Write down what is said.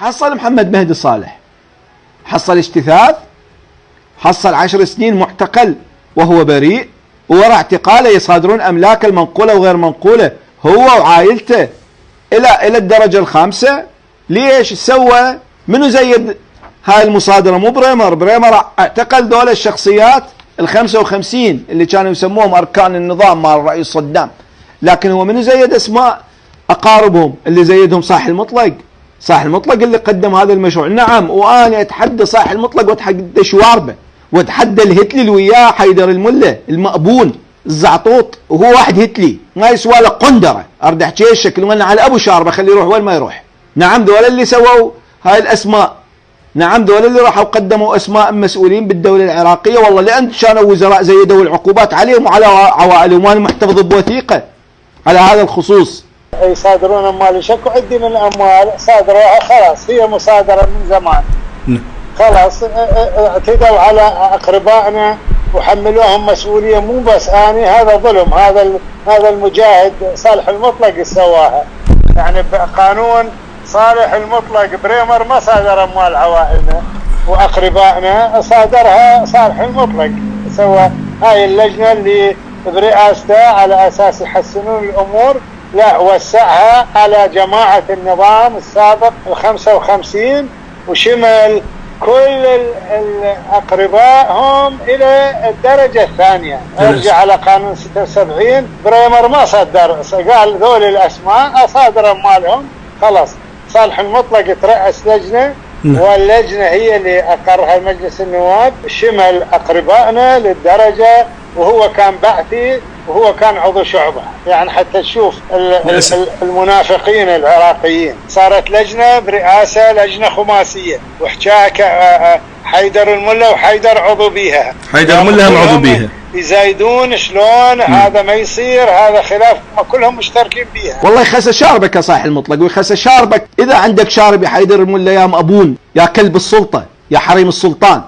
حصل محمد مهدي صالح، حصل اجتثاث، حصل 10 سنين معتقل وهو بريء، ووراء اعتقاله يصادرون أملاك المنقولة وغير منقولة هو وعائلته إلى الدرجة الخامسة. ليش سوى؟ منو زيد هاي المصادرة؟ مو بريمر اعتقل دول الشخصيات ال55 اللي كانوا يسموهم أركان النظام مال الرئيس صدام، لكن هو منو زيد أسماء أقاربهم؟ اللي زيدهم صاحي المطلق، صاحي المطلق اللي قدم هذا المشروع. نعم، وأنا أتحدى صاحي المطلق وأتحدى شواربه وأتحدى الهتلي اللي وياه حيدر الملة المأبون الزعطوط، وهو واحد هتلي ما يسوى له قندرة أرد أحكي الشكل وانا على أبو شاربة خليه يروح وين ما يروح. نعم، دول اللي سووا هاي الأسماء، نعم دول اللي راحوا قدموا أسماء مسؤولين بالدولة العراقية، والله لأن كانوا وزراء زيدوا العقوبات عليهم وعلى عوائلهم، وأنا محتفظ بوثيقة على هذا الخصوص. يصادرون أموال شك وعندنا الأموال صادروها خلاص، هي مصادرة من زمان خلاص. اعتدوا على أقربائنا وحملوهم مسؤولية، مو بس أنا، هذا ظلم. هذا المجاهد صالح المطلق سواها، يعني بقانون صالح المطلق بريمر ما صادر أموال عوائلنا وأقربائنا، صادرها صالح المطلق. سوى هاي اللجنة اللي برئاسته على أساس يحسنون الأمور، لا وسعها على جماعة النظام السابق ال55 وشمل كل الأقربائهم إلى الدرجة الثانية. ارجع على قانون 76 بريمر ما صدر، قال ذول الأسماء أصادر أموالهم خلاص. صالح المطلق ترأس لجنة، واللجنة هي اللي أقرها مجلس النواب، شمل أقربائنا للدرجة، وهو كان بعثي وهو كان عضو شعبة. يعني حتى تشوف المنافقين العراقيين، صارت لجنة برئاسة لجنة خماسية، وحكاها حيدر الملا وحيدر عضو بيها، حيدر الملا هم عضو بيها، يزايدون شلون هذا ما يصير، هذا خلاف ما كلهم مشتركين بيها. والله يخسى شاربك يا صاحي المطلق، ويخسى شاربك إذا عندك شارب يا حيدر الملا يا مأبون يا كلب السلطة يا حريم السلطان.